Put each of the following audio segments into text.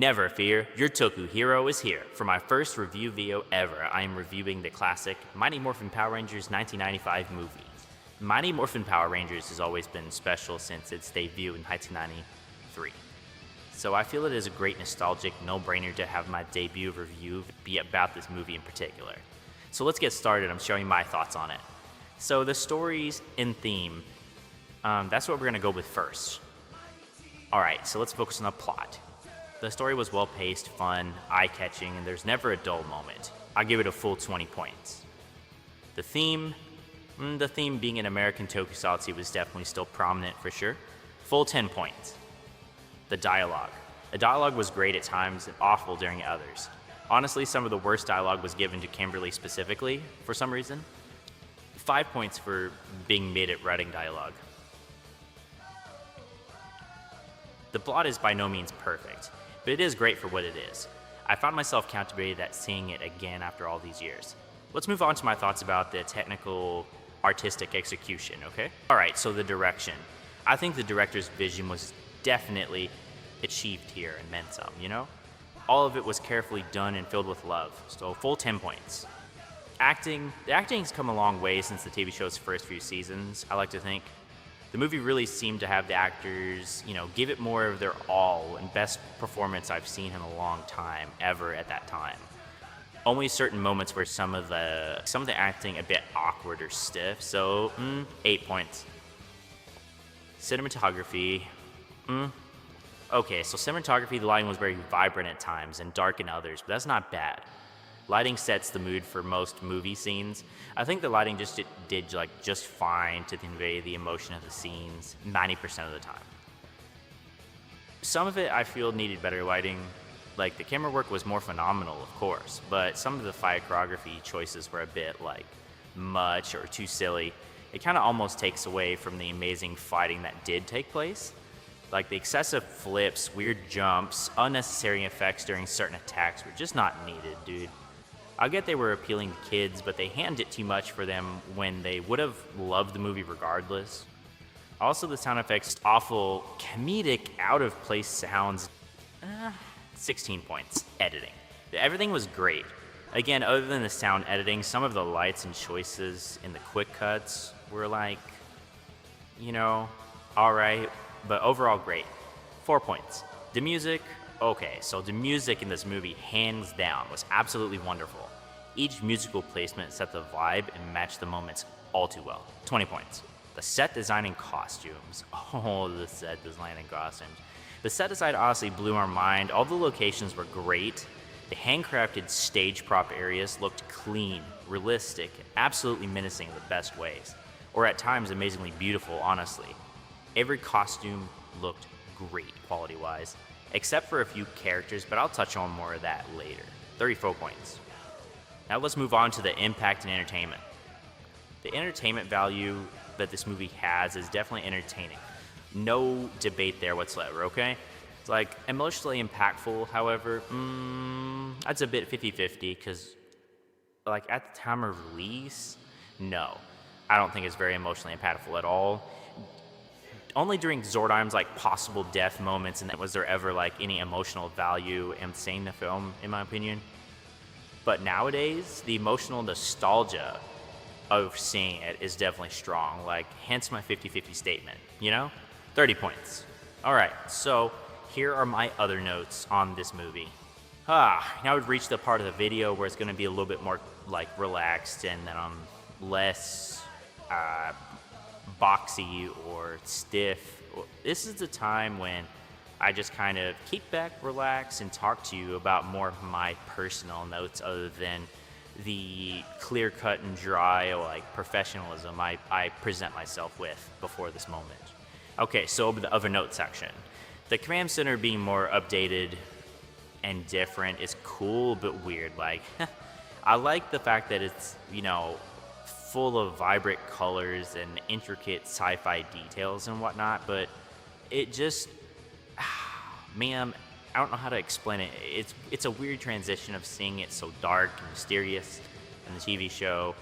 Never fear, your TokuHero is here. For my first review video ever, I am reviewing the classic Mighty Morphin Power Rangers 1995 movie. Mighty Morphin Power Rangers has always been special since its debut in 1993. So I feel it is a great nostalgic no-brainer to have my debut review be about this movie in particular. So let's get started. I'm showing my thoughts on it. So the stories and theme, that's what we're gonna go with first. Alright, so let's focus on the plot. The story was well-paced, fun, eye-catching, and there's never a dull moment. I'll give it a full 20 points. The theme being an American tokusatsu was definitely still prominent for sure. Full 10 points. The dialogue was great at times and awful during others. Honestly, some of the worst dialogue was given to Kimberly specifically, for some reason. 5 points for being mid at writing dialogue. The plot is by no means perfect, but it is great for what it is. I found myself captivated at seeing it again after all these years. Let's move on to my thoughts about the technical, artistic execution, okay? Alright, so the direction. I think the director's vision was definitely achieved here and then some, you know? All of it was carefully done and filled with love, so full 10 points. The acting's come a long way since the TV show's first few seasons, I like to think. The movie really seemed to have the actors, give it more of their all, and best performance I've seen in a long time, ever at that time. Only certain moments where some of the acting a bit awkward or stiff, so 8 points. Cinematography, okay, so cinematography, the lighting was very vibrant at times and dark in others, but that's not bad. Lighting sets the mood for most movie scenes. I think the lighting did just fine to convey the emotion of the scenes 90% of the time. Some of it I feel needed better lighting. Like the camera work was more phenomenal, of course, but some of the fight choreography choices were a bit much or too silly. It kind of almost takes away from the amazing fighting that did take place. Like the excessive flips, weird jumps, unnecessary effects during certain attacks were just not needed, dude. I get they were appealing to kids, but they hammed it too much for them when they would have loved the movie regardless. Also, the sound effects, awful, comedic, out-of-place sounds. 16 points. Editing. Everything was great. Again, other than the sound editing, some of the lights and choices in the quick cuts were alright, but overall great. 4 points. The music, okay, so the music in this movie, hands down, was absolutely wonderful. Each musical placement set the vibe and matched the moments all too well. 20 points. The set design and costumes. Oh, the set design and costumes. The set design honestly blew our mind. All the locations were great. The handcrafted stage prop areas looked clean, realistic, absolutely menacing in the best ways. Or at times amazingly beautiful, honestly. Every costume looked great quality-wise, except for a few characters, but I'll touch on more of that later. 34 points. Now let's move on to the impact and entertainment. The entertainment value that this movie has is definitely entertaining. No debate there whatsoever, okay? It's emotionally impactful, however, that's a bit 50-50, because at the time of release, no. I don't think it's very emotionally impactful at all. Only during Zordon's possible death moments, and then was there ever any emotional value in seeing the film, in my opinion. But nowadays, the emotional nostalgia of seeing it is definitely strong, hence my 50-50 statement, 30 points. Alright, so here are my other notes on this movie. Now we've reached the part of the video where it's going to be a little bit more relaxed and less boxy or stiff. This is the time when I just kind of kick back, relax, and talk to you about more of my personal notes other than the clear-cut and dry professionalism I present myself with before this moment. Okay, so the other note section. The command center being more updated and different is cool but weird. I like the fact that it's, full of vibrant colors and intricate sci-fi details and whatnot, but it just, man, I don't know how to explain it. It's a weird transition of seeing it so dark and mysterious in the TV show,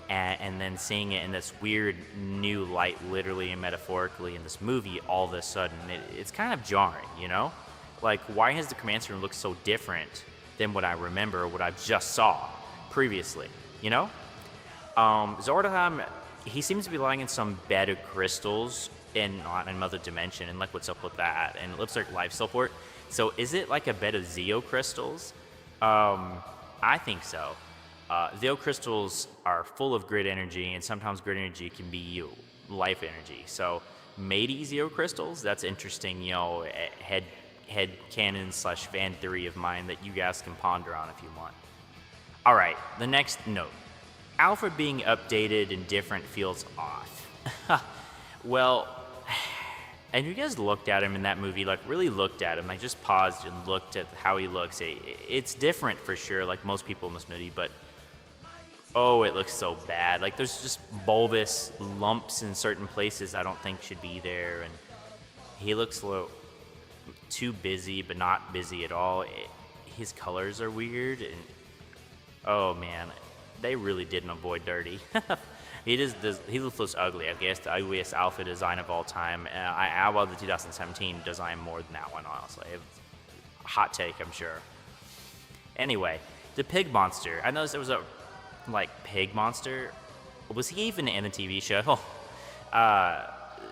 and then seeing it in this weird new light, literally and metaphorically, in this movie all of a sudden. It's kind of jarring, Like, why has the command center looked so different than what I remember, what I just saw previously? You know? Zordon, he seems to be lying in some bed of crystals in on another dimension, and like, what's up with that? And it looks like life support. So is it like a bed of Zeo crystals? I think so. Zeo crystals are full of grid energy, and sometimes grid energy can be life energy. So maybe Zeo crystals. That's interesting. Head canon / fan theory of mine that you guys can ponder on if you want. All right, the next note. Alfred being updated and different feels off. Well, and you guys looked at him in that movie, like really looked at him, like just paused and looked at how he looks. It's different for sure, like most people in this movie, but oh, it looks so bad. Like there's just bulbous lumps in certain places I don't think should be there, and he looks a little too busy, but not busy at all. His colors are weird, and oh man, they really didn't avoid dirty. He looks ugly. I guess the ugliest Alpha design of all time. I love the 2017 design more than that one, honestly. Hot take, I'm sure. Anyway, the pig monster. I noticed there was a pig monster. Was he even in the TV show?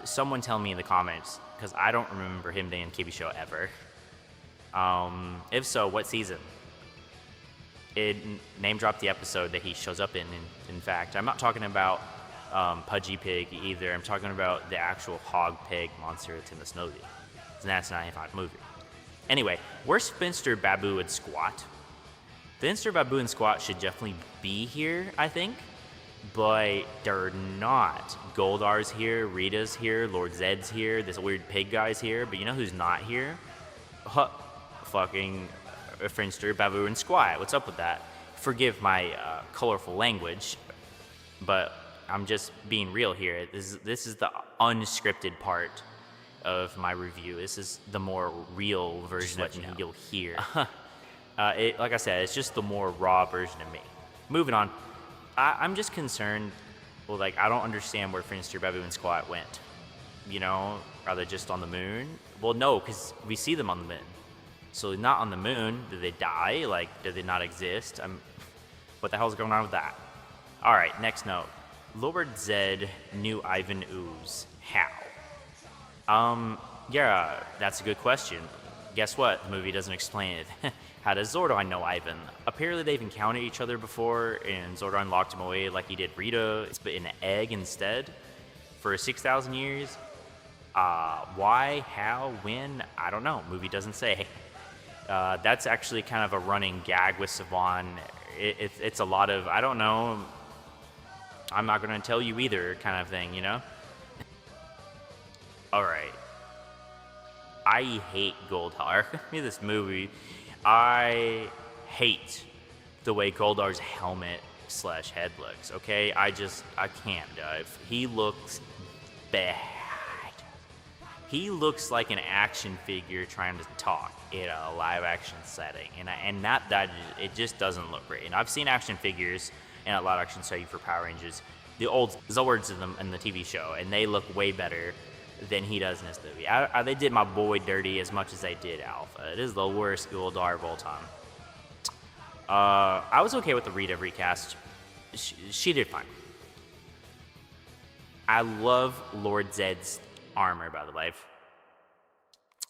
Someone tell me in the comments, because I don't remember him being in the TV show ever. If so, what season? It name dropped the episode that he shows up in fact. I'm not talking about Pudgy Pig either. I'm talking about the actual hog pig monster that's in this movie. It's a 1995 movie. Anyway, where's Finster, Babu, and Squat? Finster, Babu, and Squat should definitely be here, I think. But they're not. Goldar's here, Rita's here, Lord Zed's here, this weird pig guy's here. But you know who's not here? Fucking Finster, Babu, and Squat. What's up with that? Forgive my colorful language, but I'm just being real here. This is the unscripted part of my review. This is the more real version of me you'll hear. Like I said, it's just the more raw version of me. Moving on. I'm just concerned. Well, I don't understand where Finster, Babu, and Squat went. Are they just on the moon? Well, no, because we see them on the moon. So not on the moon. Did they die? Did they not exist? What the hell's going on with that? All right, next note. Lord Zed knew Ivan Ooze. How? Yeah, that's a good question. Guess what? The movie doesn't explain it. How does Zordon know Ivan? Apparently they've encountered each other before, and Zordon locked him away like he did Rita, but in an egg instead, for 6,000 years. Why? How? When? I don't know. Movie doesn't say. That's actually kind of a running gag with Saban. It's a lot of, I don't know, I'm not going to tell you either kind of thing, Alright. I hate Goldar. This movie. I hate the way Goldar's helmet / head looks, okay? I can't. He looks bad. He looks like an action figure trying to talk in a live action setting, and that it just doesn't look great. And I've seen action figures in a live action setting for Power Rangers, the old Zords in the TV show, and they look way better than he does in this movie. They did my boy dirty as much as they did Alpha. It is the worst Goldar of all time. I was okay with the Rita recast. She did fine. I love Lord Zed's armor, by the way.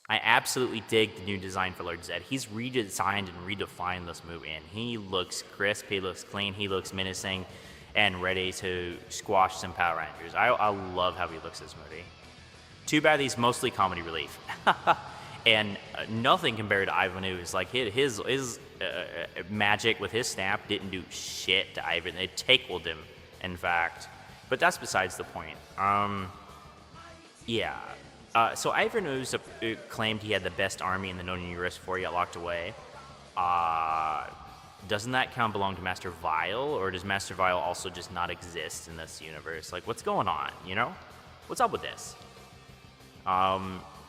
I absolutely dig the new design for Lord Zed. He's redesigned and redefined this movie, and he looks crisp, he looks clean, he looks menacing, and ready to squash some Power Rangers. I love how he looks in this movie. Too bad he's mostly comedy relief. And nothing compared to Ivan Ooze. His magic with his snap didn't do shit to Ivan. It tickled him, in fact. But that's besides the point. Yeah. So Ivan Ooze claimed he had the best army in the known universe before he got locked away. Doesn't that kind of belong to Master Vile? Or does Master Vile also just not exist in this universe? What's going on, What's up with this?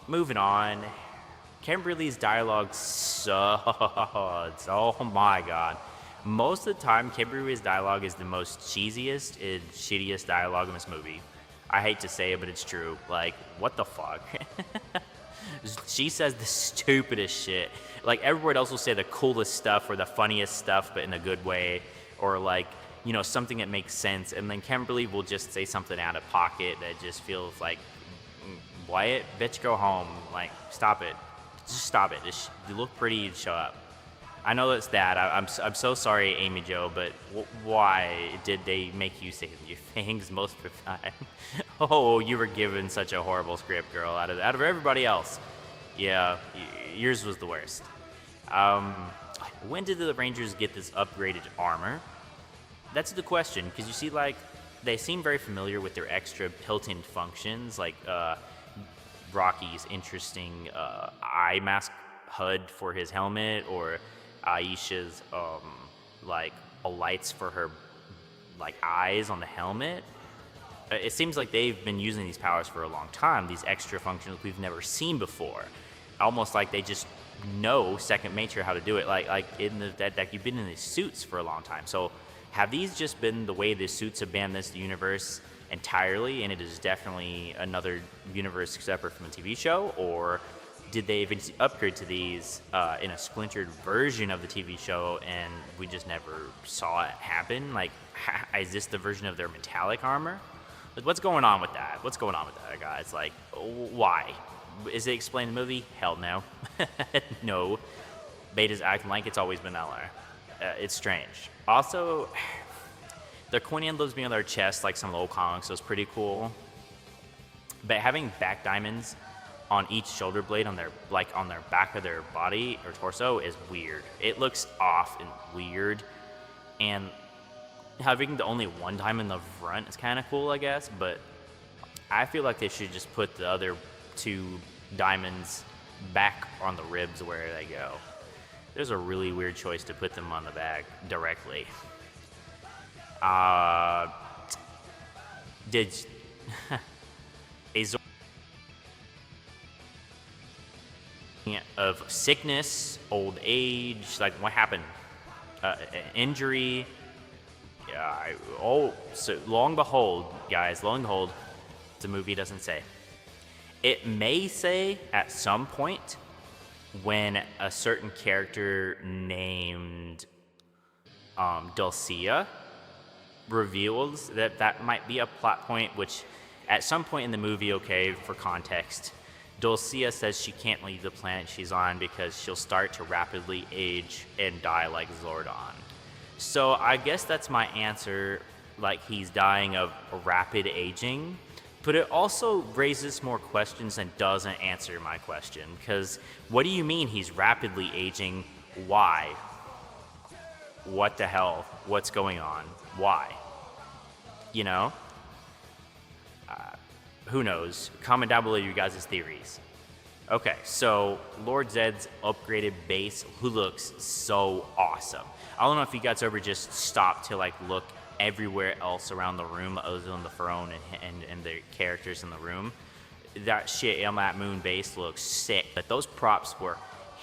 Moving on. Kimberly's dialogue sucks. Oh my god. Most of the time, Kimberly's dialogue is the most cheesiest and shittiest dialogue in this movie. I hate to say it, but it's true. What the fuck? She says the stupidest shit. Like everyone else will say the coolest stuff or the funniest stuff, but in a good way, or like, you know, something that makes sense. And then Kimberly will just say something out of pocket that just feels like, Wyatt, bitch, go home. Like, stop it. Just stop it. You look pretty and show up. I know that's that. I'm so sorry, Amy Jo, but why did they make you say your things most of the time? Oh, you were given such a horrible script, girl. Out of everybody else, yeah, yours was the worst. When did the Rangers get this upgraded armor? That's the question, because you see, like, they seem very familiar with their extra built-in functions, like Rocky's interesting eye mask HUD for his helmet, or Aisha's like lights for her like eyes on the helmet. It seems like they've been using these powers for a long time, these extra functions we've never seen before. Almost like they just know second nature how to do it, like in that you've been in these suits for a long time. So have these just been the way the suits have been in this universe entirely, and it is definitely another universe separate from the TV show, or did they eventually upgrade to these in a splintered version of the TV show and we just never saw it happen? Like, is this the version of their metallic armor? Like, what's going on with that? What's going on with that, guys? Like, why? Is it explained in the movie? Hell no. No. Beta's acting like it's always been Eller. It's strange. Also, their coin envelopes being on their chest, like some of the old comics, was pretty cool. But having back diamonds on each shoulder blade on their back of their body or torso is weird. It looks off and weird. And having the only one diamond in the front is kind of cool, I guess. But I feel like they should just put the other two diamonds back on the ribs where they go. There's a really weird choice to put them on the back directly. Did of sickness, old age, like what happened? Injury. So long behold, guys, lo and behold, the movie doesn't say. It may say at some point when a certain character named Dulcia reveals that might be a plot point, which at some point in the movie, okay, for context, Dulcia says she can't leave the planet she's on because she'll start to rapidly age and die like Zordon. So I guess that's my answer, like he's dying of rapid aging. But it also raises more questions and doesn't answer my question. Because what do you mean he's rapidly aging? Why? What the hell? What's going on? Why? You know? Who knows? Comment down below you guys' theories. Okay, so Lord Zed's upgraded base, who looks so awesome. I don't know if you guys ever just stopped to like look everywhere else around the room other than the throne and the characters in the room. That shit on that moon base looks sick. But those props were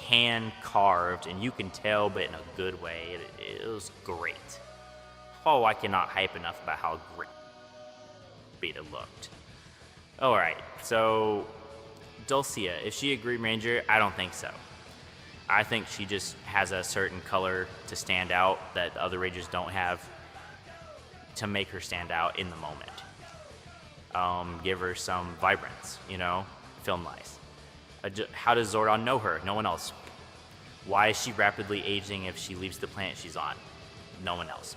hand carved, and you can tell, but in a good way. It was great. Oh, I cannot hype enough about how great it looked. Alright, so Dulcia, is she a Green Ranger? I don't think so. I think she just has a certain color to stand out that the other Rangers don't have to make her stand out in the moment. Give her some vibrance, you know? Film nice. How does Zordon know her? No one else. Why is she rapidly aging if she leaves the planet she's on? No one else.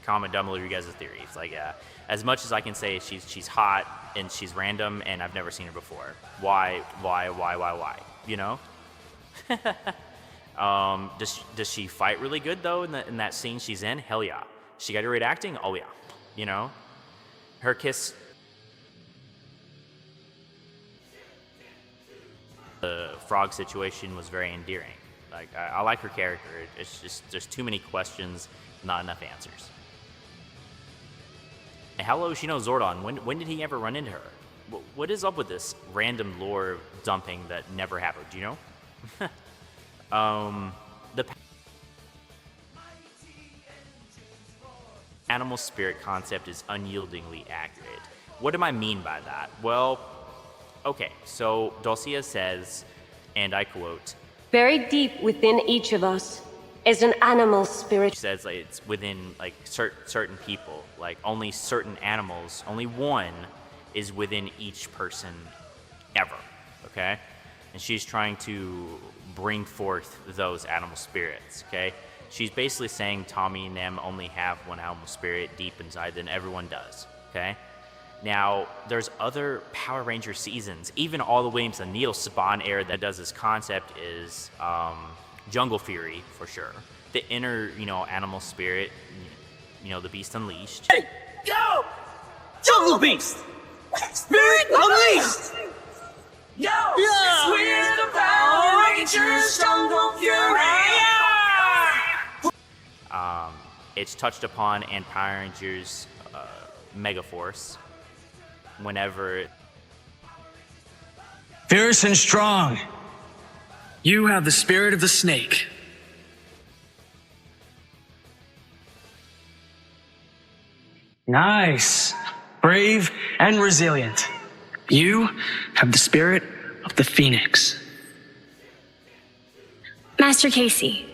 Comment down below your guys' theories. Like, as much as I can say she's hot and she's random and I've never seen her before. Why? You know? Does she fight really good though in that scene she's in? Hell yeah. She got great acting? Oh yeah. You know? Her kiss. The frog situation was very endearing. Like, I like her character. It's just, there's too many questions, not enough answers. And how low she knows Zordon? When did he ever run into her? What is up with this random lore dumping that never happened? Do you know? The animal spirit concept is unyieldingly accurate. What do I mean by that? Well, okay, so Dulcia says and I quote, Very deep within each of us is an animal spirit. she says like it's within like certain people, like only certain animals, only one is within each person ever, okay? And she's trying to bring forth those animal spirits, okay? She's basically saying Tommy and them only have one animal spirit deep inside than everyone does, okay? Now, there's other Power Ranger seasons, even all the way into the Neil Saban era that does this concept is Jungle Fury, for sure. The inner, animal spirit, the Beast Unleashed. Hey, go! Jungle Beast! Spirit Unleashed! Yo! Yeah. We're the Power Rangers, Jungle Fury! It's touched upon in Power Rangers Megaforce. Whenever fierce and strong. You have the spirit of the snake. Nice. Brave and resilient. You have the spirit of the phoenix. Master Casey,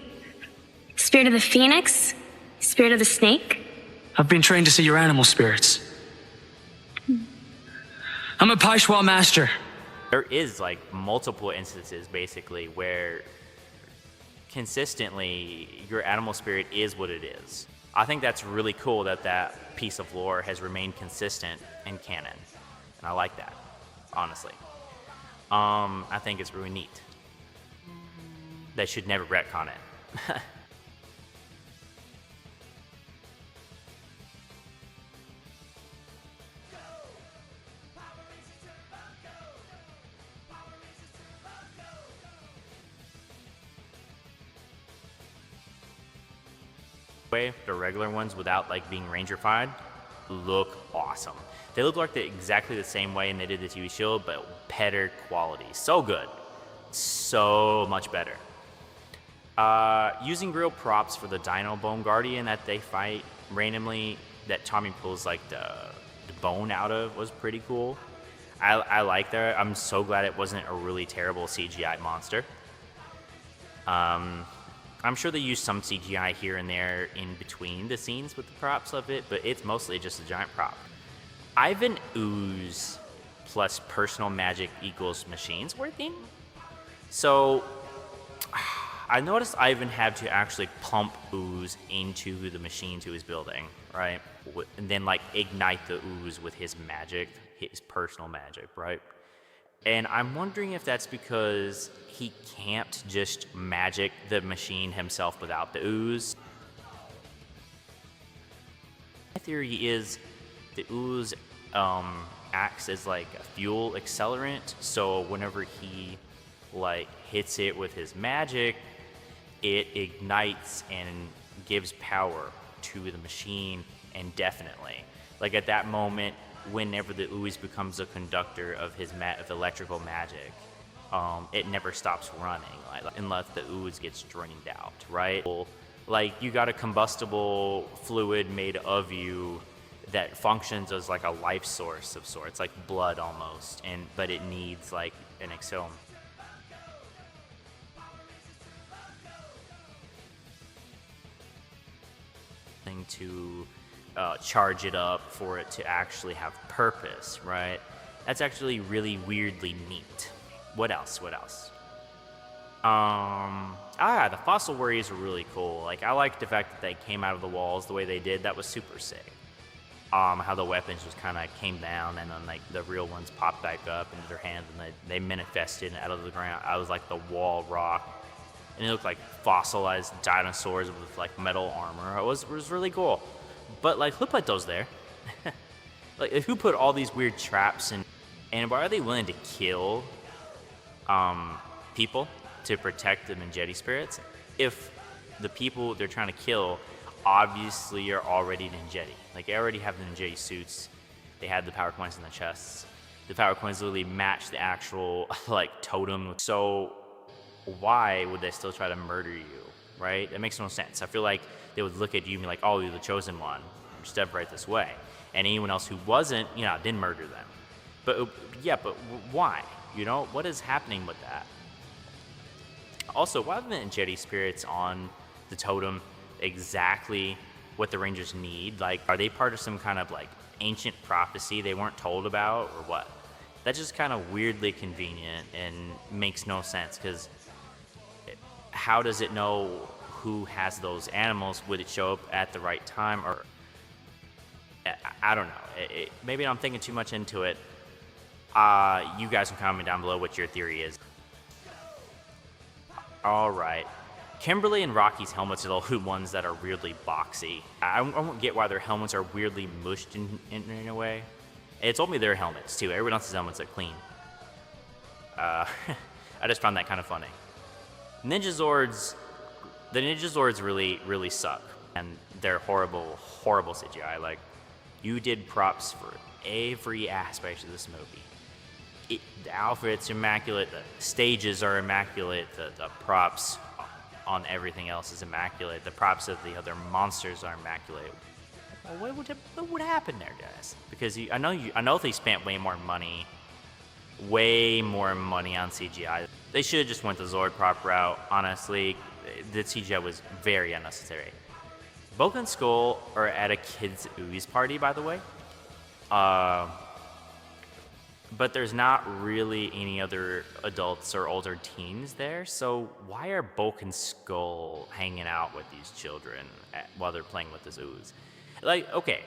spirit of the phoenix, spirit of the snake? I've been trained to see your animal spirits. I'm a Paishwa master. There is like multiple instances basically where consistently your animal spirit is what it is. I think that's really cool that that piece of lore has remained consistent in canon. And I like that, honestly. I think it's really neat. They should never retcon it. The regular ones without like being Rangerfied look awesome. They look like exactly the same way and they did the TV show, but better quality. So good. So much better. Using real props for the Dino Bone Guardian that they fight randomly, that Tommy pulls like the bone out of, was pretty cool. I like that. I'm so glad it wasn't a really terrible CGI monster. I'm sure they use some CGI here and there in between the scenes with the props of it, but it's mostly just a giant prop. Ivan Ooze plus personal magic equals machines working. So I noticed Ivan had to actually pump ooze into the machines he was building, right? And then like ignite the ooze with his magic, his personal magic, right? And I'm wondering if that's because he can't just magic the machine himself without the ooze. My theory is the ooze acts as like a fuel accelerant, so whenever he like hits it with his magic, it ignites and gives power to the machine indefinitely. Like at that moment, whenever the ooze becomes a conductor of his of electrical magic, it never stops running, unless the ooze gets drained out, right? Like you got a combustible fluid made of you that functions as like a life source of sorts, like blood almost, but it needs like an accelerant. To charge it up for it to actually have purpose, right? That's actually really weirdly neat. What else? The fossil warriors are really cool. Like I like the fact that they came out of the walls the way they did. That was super sick. How the weapons just kind of came down and then like the real ones popped back up into their hands and they manifested out of the ground. I was like the wall rock. And it looked like fossilized dinosaurs with like metal armor. It was really cool. But like, who put those there? Like, who put all these weird traps in? And why are they willing to kill people to protect the Ninjetti spirits if the people they're trying to kill obviously are already Ninjetti? Like, they already have the Ninjetti suits. They had the power coins in the chests. The power coins literally match the actual like totem. So why would they still try to murder you, right? It makes no sense. I feel like they would look at you and be like, oh, you're the chosen one. Step right this way. And anyone else who wasn't, didn't murder them. But why? What is happening with that? Also, why haven't Jedi spirits on the totem exactly what the Rangers need? Like, are they part of some kind of like ancient prophecy they weren't told about, or what? That's just kind of weirdly convenient and makes no sense, because how does it know who has those animals? Would it show up at the right time? Or I don't know. Maybe I'm thinking too much into it. You guys can comment down below what your theory is. All right. Kimberly and Rocky's helmets are the ones that are weirdly boxy. I won't get why their helmets are weirdly mushed in a way. It told me their helmets too. Everyone else's helmets look clean. I just found that kind of funny. The Ninja Zords really suck, and they're horrible CGI. Like, you did props for every aspect of this movie. The outfits are immaculate, the stages are immaculate, the props on everything else is immaculate, the props of the other monsters are immaculate. Well, what would happen there, guys? Because I know they spent way more money on CGI. They should have just went the Zord prop route. Honestly, the CGI was very unnecessary. Bulk and Skull are at a kids' ooze party, by the way. But there's not really any other adults or older teens there, so why are Bulk and Skull hanging out with these children while they're playing with this ooze? Like, okay,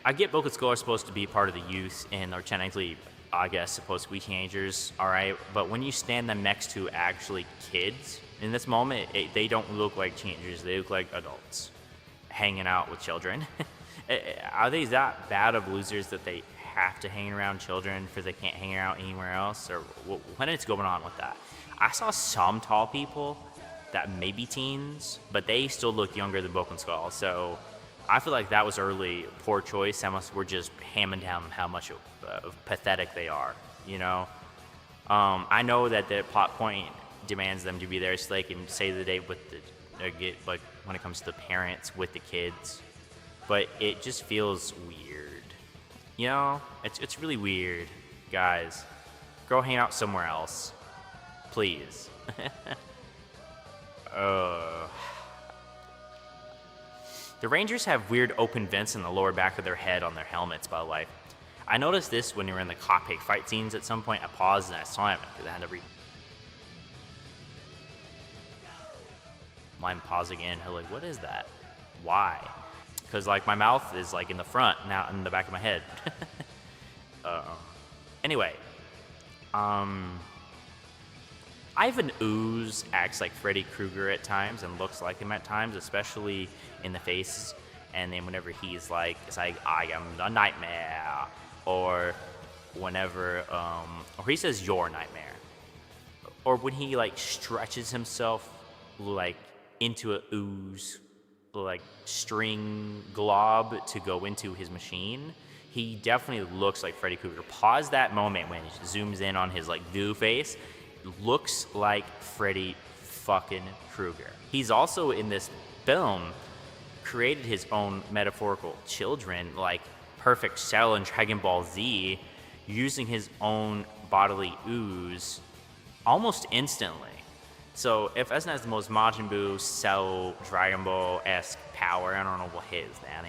I get Bulk and Skull are supposed to be part of the youth and are technically, I guess, supposed to be teenagers, alright? But when you stand them next to actually kids, in this moment, they don't look like teenagers, they look like adults hanging out with children. Are they that bad of losers that they have to hang around children because they can't hang out anywhere else? Or what is going on with that? I saw some tall people that may be teens, but they still look younger than Bulk and Skull, so I feel like that was early poor choice, unless we're just hamming down how much pathetic they are, you know? I know that the plot point demands them to be there so they can save the day with like when it comes to the parents with the kids, but it just feels weird. You know, it's really weird, guys. Go hang out somewhere else, please. The Rangers have weird open vents in the lower back of their head on their helmets, by the way. I noticed this when we were in the cockpit fight scenes at some point. I paused and I saw it because I had to read. I'm pausing in. I'm like, what is that? Why? Because like my mouth is like in the front, not in the back of my head. Anyway, Ivan Ooze acts like Freddy Krueger at times and looks like him at times, especially in the face. And then whenever he's like, it's like, I am the nightmare, or whenever, or he says your nightmare, or when he like stretches himself like into a ooze, like string glob to go into his machine, he definitely looks like Freddy Krueger. Pause that moment when he zooms in on his like goo face. Looks like Freddy fucking Krueger. He's also in this film created his own metaphorical children like Perfect Cell and Dragon Ball Z, using his own bodily ooze almost instantly. So if Esna has the most Majin Buu, Cell, Dragon Ball-esque power, I don't know what his, man.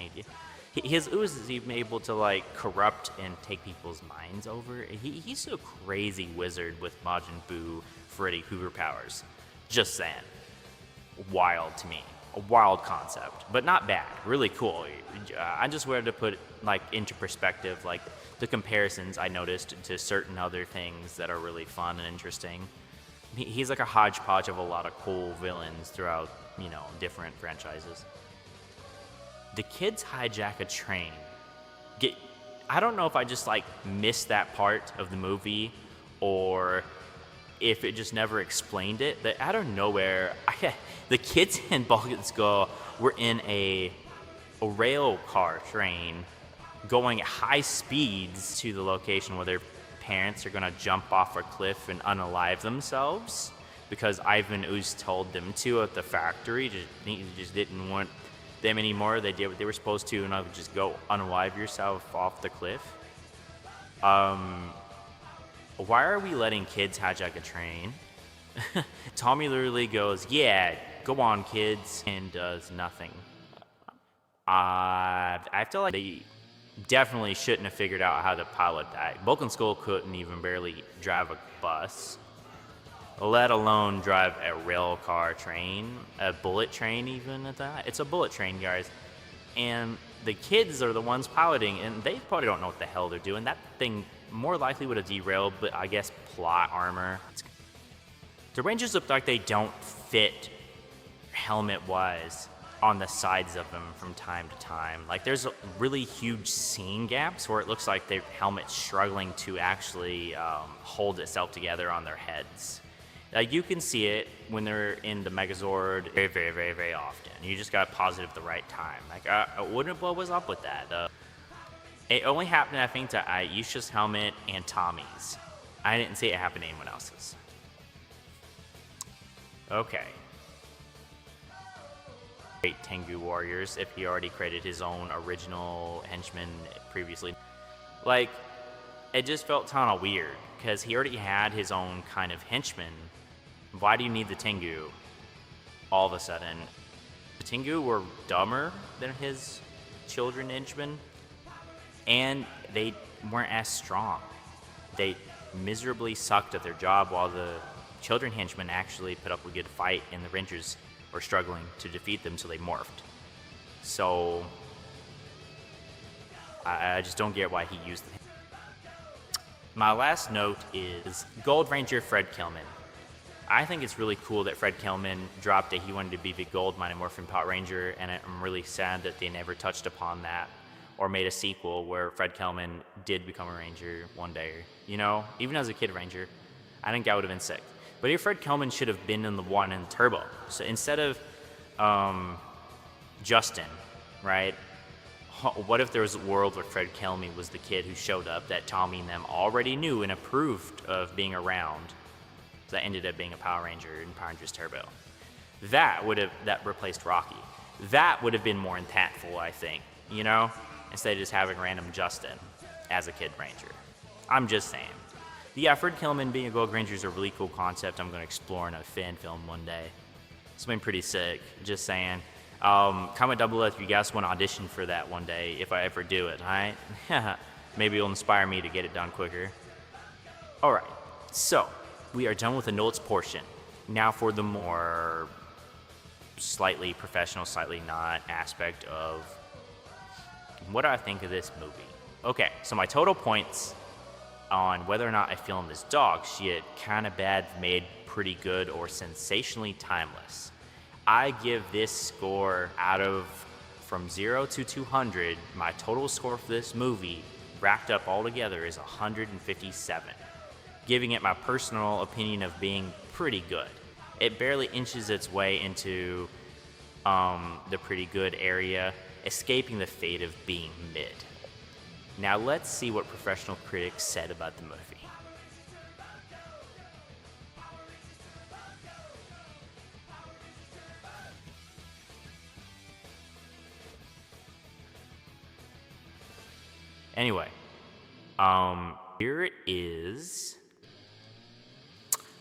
His ooze is even able to like corrupt and take people's minds over. He's a crazy wizard with Majin Buu, Freddy Krueger powers. Just saying. Wild to me. A wild concept, but not bad. Really cool. I just wanted to put like into perspective like the comparisons I noticed to certain other things that are really fun and interesting. He's like a hodgepodge of a lot of cool villains throughout, you know, different franchises. The kids hijack a train. I don't know if I just like missed that part of the movie or if it just never explained it. That out of nowhere, the kids in Bulk and Skull were in a rail car train going at high speeds to the location where their parents are gonna jump off a cliff and unalive themselves because Ivan Ooze told them to at the factory. He just didn't want them anymore. They did what they were supposed to, and I would just go unalive yourself off the cliff. Why are we letting kids hijack a train? Tommy literally goes, "Yeah, go on, kids," and does nothing. I feel like they definitely shouldn't have figured out how to pilot that. Bulk and Skull couldn't even barely drive a bus, let alone drive a rail car train, a bullet train even at that. It's a bullet train, guys. And the kids are the ones piloting, and they probably don't know what the hell they're doing. That thing more likely would have derailed, but I guess plot armor. The Rangers look like they don't fit helmet-wise on the sides of them from time to time. Like, there's really huge seam gaps where it looks like their helmet's struggling to actually hold itself together on their heads. Like, you can see it when they're in the Megazord very, very, very, very often. You just gotta pause it at the right time. Like, what was up with that? It only happened, I think, to Aisha's helmet and Tommy's. I didn't see it happen to anyone else's. Okay. Great Tengu Warriors, if he already created his own original henchman previously. Like, it just felt kind of weird, because he already had his own kind of henchman. Why do you need the Tengu all of a sudden? The Tengu were dumber than his children henchmen, and they weren't as strong. They miserably sucked at their job, while the children henchmen actually put up a good fight, and the Rangers were struggling to defeat them, so they morphed. So I just don't get why he used them. My last note is Gold Ranger Fred Kelman. I think it's really cool that Fred Kelman dropped that he wanted to be the Gold Mighty Morphin Power Ranger, and I'm really sad that they never touched upon that or made a sequel where Fred Kelman did become a Ranger one day. You know, even as a kid Ranger, I think that would have been sick. But here Fred Kelman should have been in the one in Turbo. So instead of Justin, right? What if there was a world where Fred Kelman was the kid who showed up that Tommy and them already knew and approved of being around, that ended up being a Power Ranger in Power Rangers Turbo? That replaced Rocky. That would have been more impactful, I think, you know? Instead of just having random Justin as a kid Ranger. I'm just saying. Yeah, Fred Kelman being a Gold Ranger is a really cool concept I'm going to explore in a fan film one day. It's been pretty sick, just saying. Comment down below if you guys want to audition for that one day, if I ever do it, alright? Maybe it'll inspire me to get it done quicker. Alright, so we are done with the notes portion. Now for the more slightly professional, slightly not aspect of what do I think of this movie. Okay, so my total points on whether or not I feel this dog shit, kinda bad, made pretty good, or sensationally timeless. I give this score from 0 to 200, my total score for this movie, racked up all together, is 157. Giving it my personal opinion of being pretty good. It barely inches its way into the pretty good area, escaping the fate of being mid. Now let's see what professional critics said about the movie. Anyway, here it is.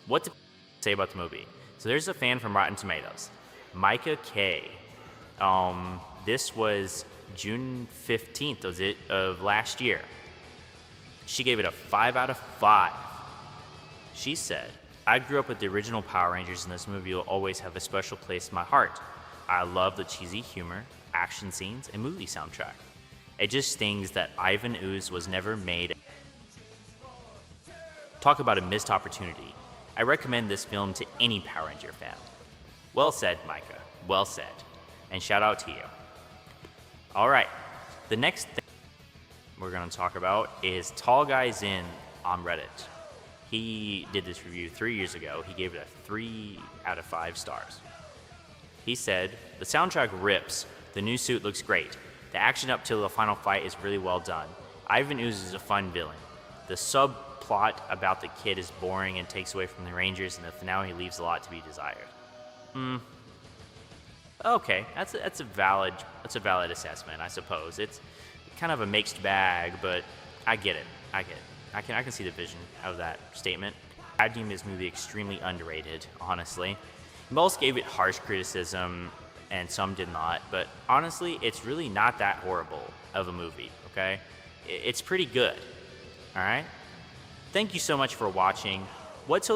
What to say about the movie? So there's a fan from Rotten Tomatoes, Micah K. This was June 15th of last year. She gave it a 5 out of 5. She said, I grew up with the original Power Rangers, and this movie will always have a special place in my heart. I love the cheesy humor, action scenes, and movie soundtrack. It just stings that Ivan Ooze was never made. Talk about a missed opportunity. I recommend this film to any Power Ranger fan. Well said, Micah. Well said. And shout out to you. Alright, the next thing we're going to talk about is Tall Guys In on Reddit. He did this review 3 years ago. He gave it a 3 out of 5 stars. He said, the soundtrack rips. The new suit looks great. The action up till the final fight is really well done. Ivan Ooze is a fun villain. The subplot about the kid is boring and takes away from the Rangers, and the finale leaves a lot to be desired. Okay, that's a valid assessment, I suppose. It's kind of a mixed bag, but I get it. I can see the vision of that statement. I deem this movie extremely underrated, honestly. Most gave it harsh criticism, and some did not, but honestly, it's really not that horrible of a movie, okay? It's pretty good, alright? Thank you so much for watching. What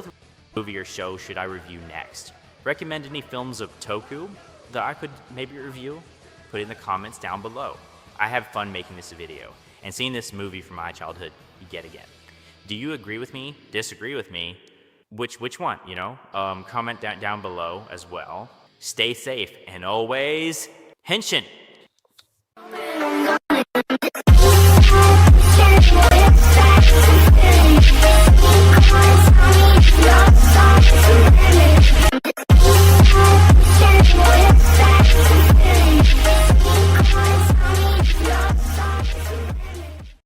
movie or show should I review next? Recommend any films of Toku that I could maybe review? Put it in the comments down below. I have fun making this video, and seeing this movie from my childhood yet again. Do you agree with me? Disagree with me? Which one, you know? Comment down below as well. Stay safe, and always, henshin!